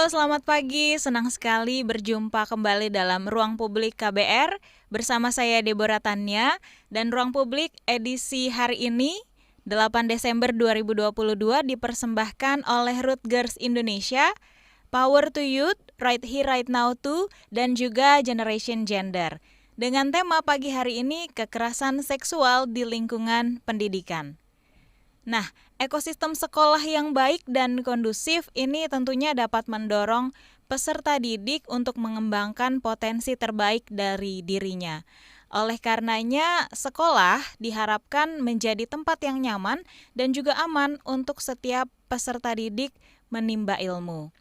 Halo, selamat pagi. Senang sekali berjumpa kembali dalam Ruang Publik KBR bersama saya Deborah Tanya dan Ruang Publik edisi hari ini 8 Desember 2022 dipersembahkan oleh Rutgers Indonesia, Power to Youth, Right Here Right Now Too, dan juga Generation Gender. Dengan tema pagi hari ini kekerasan seksual di lingkungan pendidikan. Nah, ekosistem sekolah yang baik dan kondusif ini tentunya dapat mendorong peserta didik untuk mengembangkan potensi terbaik dari dirinya. Oleh karenanya, sekolah diharapkan menjadi tempat yang nyaman dan juga aman untuk setiap peserta didik menimba ilmu.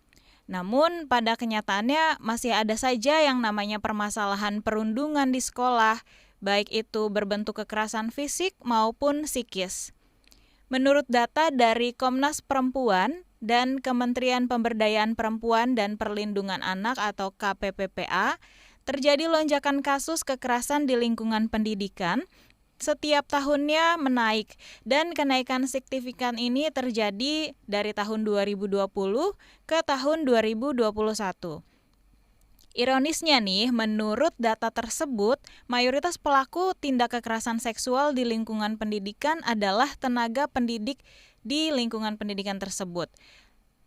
Namun, pada kenyataannya masih ada saja yang namanya permasalahan perundungan di sekolah, baik itu berbentuk kekerasan fisik maupun psikis. Menurut data dari Komnas Perempuan dan Kementerian Pemberdayaan Perempuan dan Perlindungan Anak atau KPPPA, terjadi lonjakan kasus kekerasan di lingkungan pendidikan setiap tahunnya menaik dan kenaikan signifikan ini terjadi dari tahun 2020 ke tahun 2021. Ironisnya nih, menurut data tersebut, mayoritas pelaku tindak kekerasan seksual di lingkungan pendidikan adalah tenaga pendidik di lingkungan pendidikan tersebut.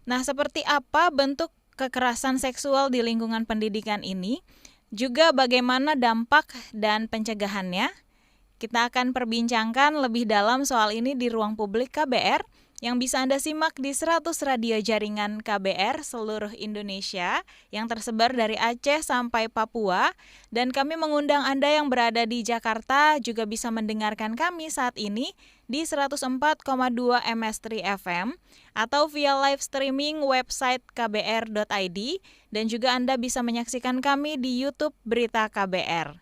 Nah, seperti apa bentuk kekerasan seksual di lingkungan pendidikan ini? Juga bagaimana dampak dan pencegahannya? Kita akan perbincangkan lebih dalam soal ini di Ruang Publik KBR yang bisa Anda simak di 100 radio jaringan KBR seluruh Indonesia yang tersebar dari Aceh sampai Papua, dan kami mengundang Anda yang berada di Jakarta juga bisa mendengarkan kami saat ini di 104,2 MS3 FM atau via live streaming website kbr.id, dan juga Anda bisa menyaksikan kami di YouTube Berita KBR.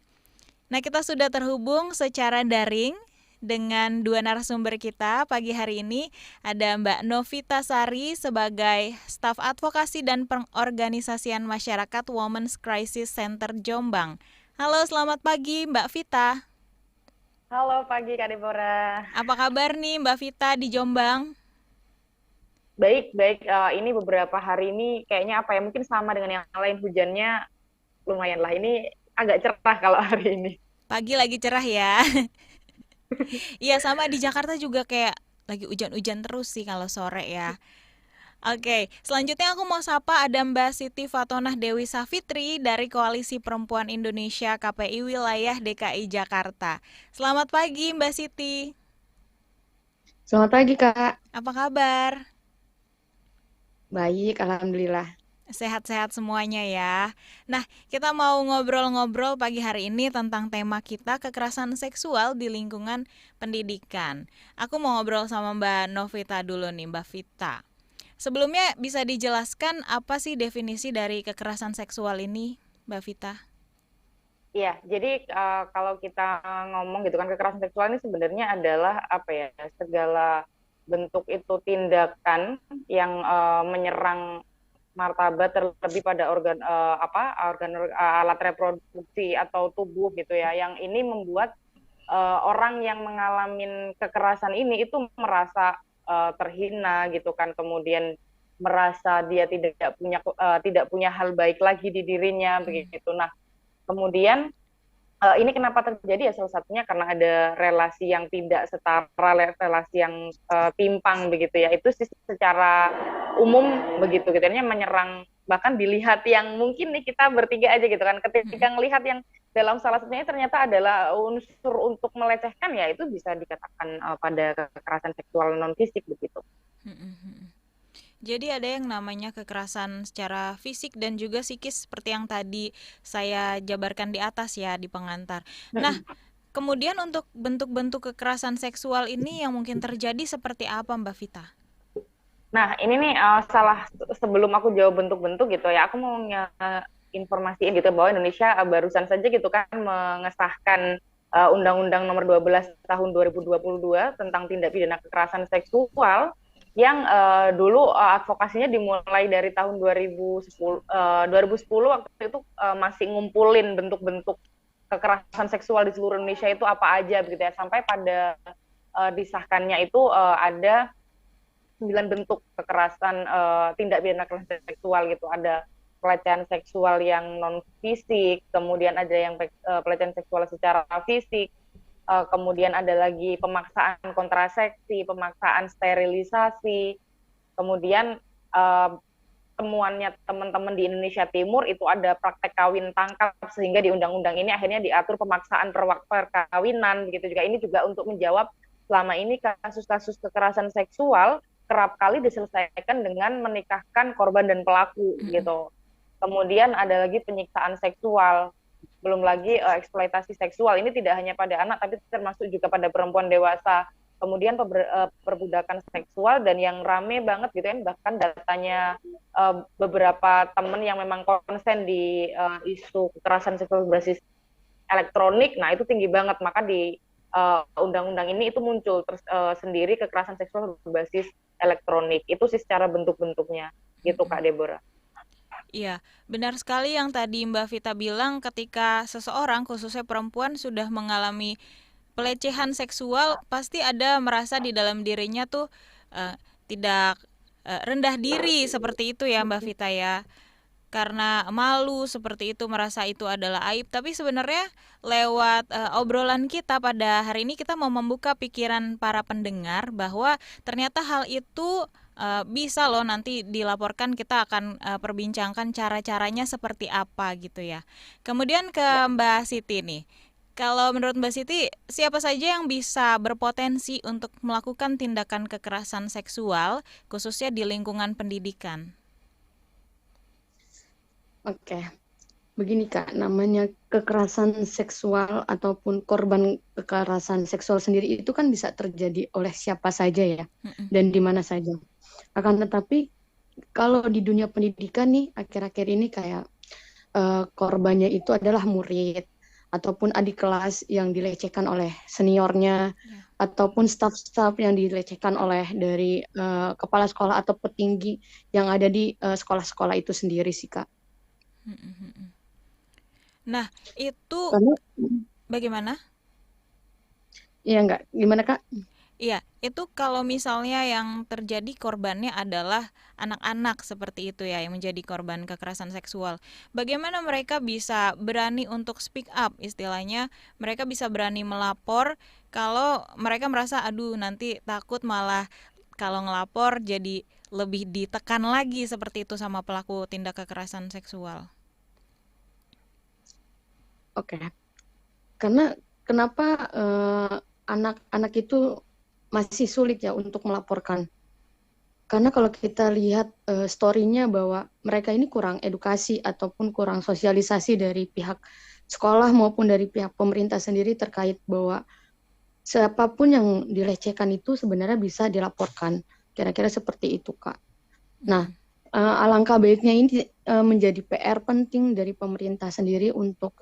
Nah, kita sudah terhubung secara daring dengan dua narasumber kita pagi hari ini. Ada Mbak Novita Sari sebagai staf advokasi dan pengorganisasian masyarakat Women's Crisis Center Jombang. Halo, selamat pagi Mbak Vita. Halo pagi Kak Deborah. Apa kabar nih Mbak Vita di Jombang? Baik, baik. Ini beberapa hari ini kayaknya apa ya, mungkin sama dengan yang lain, hujannya lumayan lah. Ini agak cerah kalau hari ini. Pagi lagi cerah ya. Iya, sama di Jakarta juga kayak lagi hujan-hujan terus sih kalau sore ya. Oke, selanjutnya aku mau sapa ada Mbak Siti Fatonah Dewi Savitri dari Koalisi Perempuan Indonesia KPI Wilayah DKI Jakarta. Selamat pagi Mbak Siti, Selamat pagi, Kak. apa kabar? Baik, Alhamdulillah. Sehat-sehat semuanya ya. Nah, kita mau ngobrol-ngobrol pagi hari ini tentang tema kita kekerasan seksual di lingkungan pendidikan. Aku mau ngobrol sama Mbak Novita dulu nih, Mbak Vita. Sebelumnya bisa dijelaskan apa sih definisi dari kekerasan seksual ini, Mbak Vita? Iya, jadi kalau kita ngomong gitu kan, kekerasan seksual ini sebenarnya adalah apa ya, segala bentuk itu tindakan yang menyerang martabat, terlebih pada alat reproduksi atau tubuh gitu ya, yang ini membuat orang yang mengalami kekerasan ini itu merasa terhina gitu kan, kemudian merasa dia tidak punya hal baik lagi di dirinya begitu. Nah, kemudian ini kenapa terjadi ya, salah satunya karena ada relasi yang tidak setara, relasi yang timpang begitu ya. Itu sih secara umum begitu gitu. Ini menyerang, bahkan dilihat yang mungkin nih kita bertiga aja gitu kan. Ketika ngelihat yang dalam salah satunya ternyata adalah unsur untuk melecehkan, ya itu bisa dikatakan pada kekerasan seksual non fisik begitu. Jadi ada yang namanya kekerasan secara fisik dan juga psikis seperti yang tadi saya jabarkan di atas ya di pengantar. Nah, kemudian untuk bentuk-bentuk kekerasan seksual ini yang mungkin terjadi seperti apa Mbak Vita? Nah, ini nih sebelum aku jawab bentuk-bentuk gitu ya, aku mau informasiin gitu bahwa Indonesia barusan saja gitu kan mengesahkan Undang-Undang Nomor 12 Tahun 2022 tentang tindak pidana kekerasan seksual yang dulu advokasinya dimulai dari tahun 2010 waktu itu, masih ngumpulin bentuk-bentuk kekerasan seksual di seluruh Indonesia itu apa aja begitu ya, sampai pada disahkannya itu ada 9 bentuk kekerasan, tindak pidana kekerasan seksual gitu. Ada pelecehan seksual yang non fisik, kemudian ada yang pelecehan seksual secara fisik, kemudian ada lagi pemaksaan kontrasepsi, pemaksaan sterilisasi, kemudian temuannya teman-teman di Indonesia Timur itu ada praktek kawin tangkap, sehingga di undang-undang ini akhirnya diatur pemaksaan perkawinan, begitu juga. Ini juga untuk menjawab selama ini kasus-kasus kekerasan seksual kerap kali diselesaikan dengan menikahkan korban dan pelaku gitu. Kemudian ada lagi penyiksaan seksual, belum lagi eksploitasi seksual. Ini tidak hanya pada anak, tapi termasuk juga pada perempuan dewasa. Kemudian perbudakan seksual, dan yang rame banget gitu kan, bahkan datanya beberapa teman yang memang konsen di isu kekerasan seksual berbasis elektronik, nah itu tinggi banget. Maka di undang-undang ini itu muncul sendiri kekerasan seksual berbasis elektronik. Itu sih secara bentuk-bentuknya gitu, Kak Deborah. Iya, benar sekali yang tadi Mbak Vita bilang, ketika seseorang, khususnya perempuan, sudah mengalami pelecehan seksual, pasti ada merasa di dalam dirinya tuh tidak rendah diri seperti itu ya Mbak Vita ya. Karena malu seperti itu, merasa itu adalah aib. Tapi sebenarnya lewat obrolan kita pada hari ini, kita mau membuka pikiran para pendengar bahwa ternyata hal itu bisa loh nanti dilaporkan. Kita akan perbincangkan cara-caranya seperti apa gitu ya. Kemudian ke Mbak Siti nih. Kalau menurut Mbak Siti, siapa saja yang bisa berpotensi untuk melakukan tindakan kekerasan seksual, khususnya di lingkungan pendidikan? Oke, begini Kak, namanya kekerasan seksual ataupun korban kekerasan seksual sendiri itu kan bisa terjadi oleh siapa saja ya, dan di mana saja. Akan tetapi kalau di dunia pendidikan nih, akhir-akhir ini kayak korbannya itu adalah murid, ataupun adik kelas yang dilecehkan oleh seniornya, ataupun staf-staf yang dilecehkan oleh dari kepala sekolah atau petinggi yang ada di sekolah-sekolah itu sendiri sih Kak. Nah, itu Karena, bagaimana? iya enggak, gimana Kak? Iya, itu kalau misalnya yang terjadi korbannya adalah anak-anak seperti itu ya, yang menjadi korban kekerasan seksual. Bagaimana mereka bisa berani untuk speak up, istilahnya mereka bisa berani melapor kalau mereka merasa aduh nanti takut, malah kalau ngelapor jadi lebih ditekan lagi seperti itu sama pelaku tindak kekerasan seksual. Oke, karena kenapa anak-anak itu masih sulit ya untuk melaporkan? Karena kalau kita lihat story-nya bahwa mereka ini kurang edukasi ataupun kurang sosialisasi dari pihak sekolah maupun dari pihak pemerintah sendiri terkait bahwa siapapun yang dilecehkan itu sebenarnya bisa dilaporkan. Kira-kira seperti itu, Kak. Nah, alangkah baiknya ini menjadi PR penting dari pemerintah sendiri untuk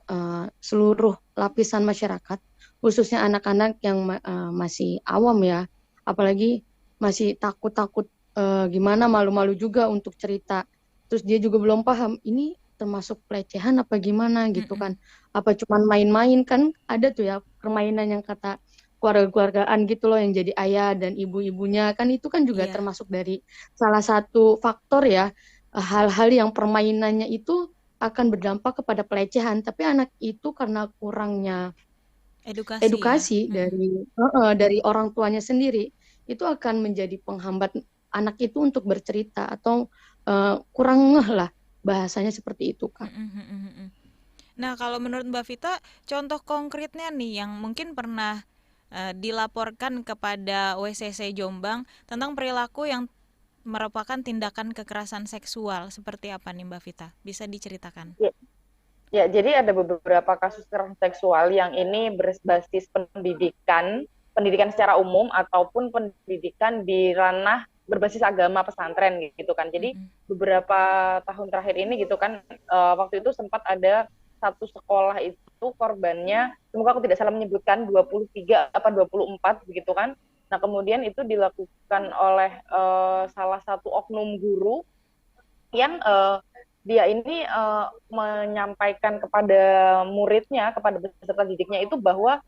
seluruh lapisan masyarakat, khususnya anak-anak yang masih awam ya, apalagi masih takut-takut, gimana, malu-malu juga untuk cerita. Terus dia juga belum paham, ini termasuk pelecehan apa gimana gitu kan. Apa cuman main-main, kan ada tuh ya permainan yang kata keluarga-keluargaan gitu loh, yang jadi ayah dan ibu-ibunya, kan itu kan juga termasuk dari salah satu faktor ya, hal-hal yang permainannya itu akan berdampak kepada pelecehan, tapi anak itu karena kurangnya edukasi ya. dari orang tuanya sendiri, itu akan menjadi penghambat anak itu untuk bercerita atau kurang ngeh lah, bahasanya seperti itu, Kak. Nah, kalau menurut Mbak Vita, contoh konkretnya nih yang mungkin pernah dilaporkan kepada WCC Jombang tentang perilaku yang merupakan tindakan kekerasan seksual, seperti apa nih Mbak Vita? Bisa diceritakan? Ya, jadi ada beberapa kasus kekerasan seksual yang ini berbasis pendidikan secara umum ataupun pendidikan di ranah berbasis agama pesantren gitu kan. Jadi beberapa tahun terakhir ini gitu kan, waktu itu sempat ada satu sekolah itu korbannya, semoga aku tidak salah menyebutkan 23 apa 24 begitu kan. Nah, kemudian itu dilakukan oleh salah satu oknum guru yang dia ini menyampaikan kepada muridnya, kepada peserta didiknya itu bahwa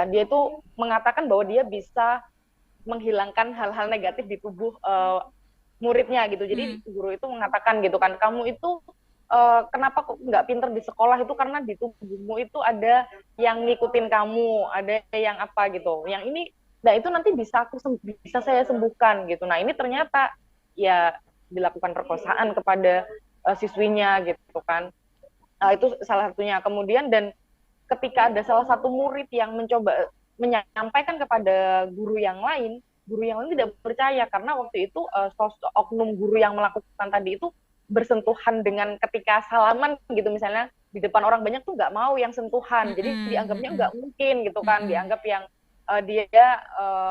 dia itu mengatakan bahwa dia bisa menghilangkan hal-hal negatif di tubuh muridnya gitu. Jadi guru itu mengatakan gitu kan, kamu itu kenapa kok nggak pinter di sekolah itu karena di tubuhmu itu ada yang ngikutin kamu, ada yang apa gitu. Yang ini, nah itu nanti bisa saya sembuhkan gitu. Nah ini ternyata ya dilakukan perkosaan kepada siswinya gitu kan. Itu salah satunya. Kemudian dan ketika ada salah satu murid yang mencoba menyampaikan kepada guru yang lain tidak percaya karena waktu itu sosok oknum guru yang melakukan tadi itu bersentuhan dengan ketika salaman gitu misalnya di depan orang banyak tuh nggak mau yang sentuhan, jadi dianggapnya nggak mungkin gitu kan, dianggap yang dia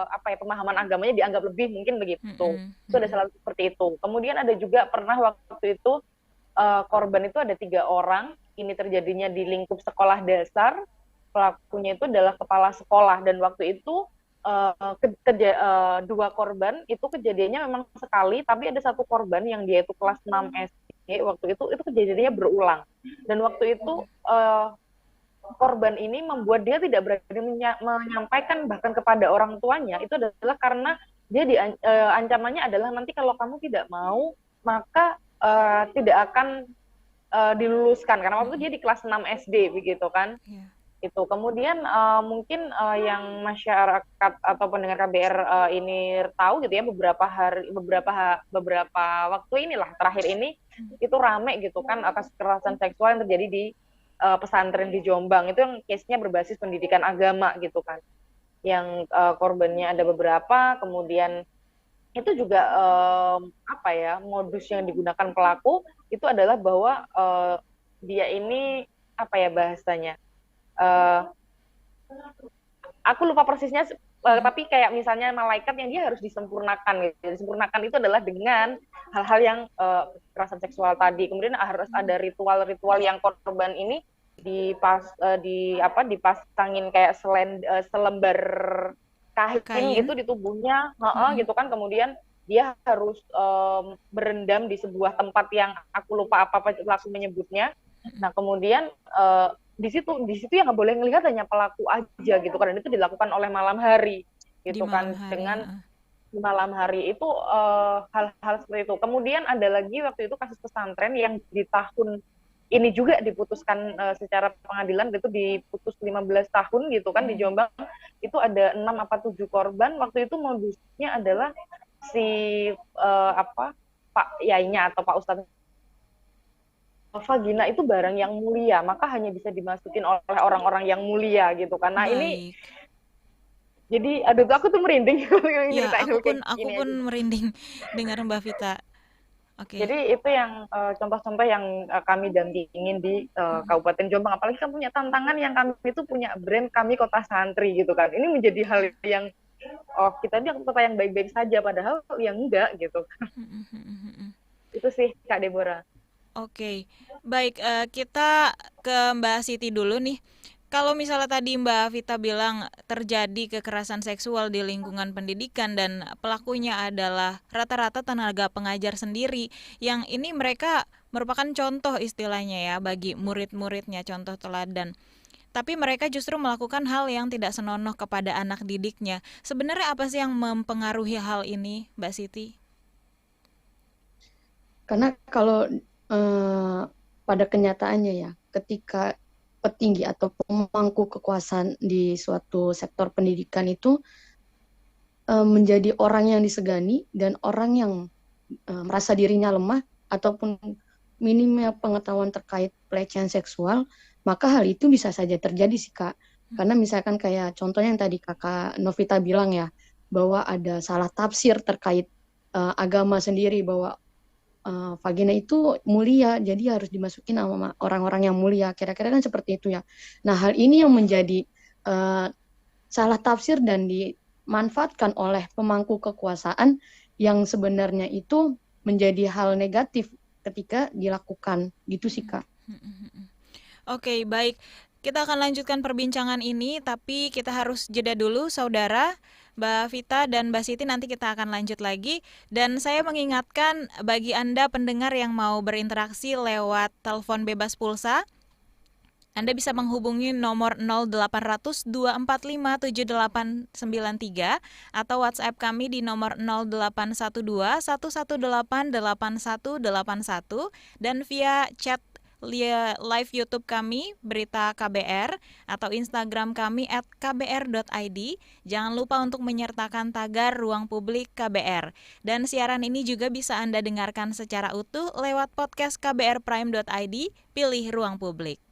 apa ya, pemahaman agamanya dianggap lebih mungkin begitu. Itu ada salah seperti itu. Kemudian ada juga pernah waktu itu korban itu ada 3 orang, ini terjadinya di lingkup sekolah dasar, pelakunya itu adalah kepala sekolah dan waktu itu 2 korban itu kejadiannya memang sekali, tapi ada 1 korban yang dia itu kelas 6 SD waktu itu kejadiannya berulang. Dan waktu itu korban ini membuat dia tidak berani menyampaikan bahkan kepada orang tuanya, itu adalah karena dia ancamannya adalah nanti kalau kamu tidak mau maka tidak akan diluluskan, karena waktu itu dia di kelas 6 SD begitu kan. Itu kemudian mungkin yang masyarakat atau pendengar KBR ini tahu gitu ya, beberapa waktu inilah terakhir ini itu rame gitu kan kasus kekerasan seksual yang terjadi di pesantren di Jombang, itu yang case-nya berbasis pendidikan agama gitu kan, yang korbannya ada beberapa. Kemudian itu juga apa ya, modus yang digunakan pelaku itu adalah bahwa dia ini apa ya bahasanya, aku lupa persisnya, tapi kayak misalnya malaikat yang dia harus disempurnakan gitu. Disempurnakan itu adalah dengan hal-hal yang kekerasan seksual tadi. Kemudian harus ada ritual-ritual yang korban ini dipasangin kayak selembar kain gitu di tubuhnya, gitu kan. Kemudian dia harus berendam di sebuah tempat yang aku lupa apa pelaku menyebutnya. Nah kemudian di situ yang nggak boleh ngelihat hanya pelaku aja gitu kan, dan itu dilakukan oleh malam hari gitu kan, dengan di malam hari itu hal-hal seperti itu. Kemudian ada lagi waktu itu kasus pesantren yang di tahun ini juga diputuskan secara pengadilan, itu diputus 15 tahun gitu kan di Jombang. Itu ada 6 apa 7 korban. Waktu itu modusnya adalah si Pak Yainya atau Pak Ustadz, vagina itu barang yang mulia, maka hanya bisa dimasukin oleh orang-orang yang mulia gitu kan. Nah ini jadi aduh aku tuh merinding. Ya, aku pun merinding dengar Mbak Vita. Jadi itu yang contoh-contoh yang kami dampingin di Kabupaten Jombang. Apalagi kami punya tantangan yang kami itu punya brand kami Kota Santri gitu kan. Ini menjadi hal yang kita bilang kota yang baik-baik saja, padahal yang enggak gitu. Itu sih Kak Deborah. Oke, baik, kita ke Mbak Siti dulu nih. Kalau misalnya tadi Mbak Vita bilang terjadi kekerasan seksual di lingkungan pendidikan dan pelakunya adalah rata-rata tenaga pengajar sendiri, yang ini mereka merupakan contoh istilahnya ya bagi murid-muridnya, contoh teladan. Tapi mereka justru melakukan hal yang tidak senonoh kepada anak didiknya. Sebenarnya apa sih yang mempengaruhi hal ini, Mbak Siti? Karena kalau pada kenyataannya ya, ketika petinggi atau pemangku kekuasaan di suatu sektor pendidikan itu menjadi orang yang disegani dan orang yang merasa dirinya lemah ataupun minimnya pengetahuan terkait pelecehan seksual, maka hal itu bisa saja terjadi sih Kak. Karena misalkan kayak contohnya yang tadi Kakak Novita bilang ya, bahwa ada salah tafsir terkait agama sendiri, bahwa vagina itu mulia, jadi harus dimasukin sama orang-orang yang mulia. Kira-kira kan seperti itu ya. Nah, hal ini yang menjadi salah tafsir dan dimanfaatkan oleh pemangku kekuasaan yang sebenarnya itu menjadi hal negatif ketika dilakukan. Gitu sih, Kak. Oke, baik. Kita akan lanjutkan perbincangan ini, tapi kita harus jeda dulu, saudara. Mbak Vita dan Mbak Siti, nanti kita akan lanjut lagi. Dan saya mengingatkan bagi Anda pendengar yang mau berinteraksi lewat telepon bebas pulsa, Anda bisa menghubungi nomor 0800 245 7893 atau WhatsApp kami di nomor 0812 118 8181 dan via chat live YouTube kami Berita KBR atau Instagram kami @kbr.id. Jangan lupa untuk menyertakan tagar Ruang Publik KBR. Dan siaran ini juga bisa Anda dengarkan secara utuh lewat podcast kbrprime.id, pilih Ruang Publik.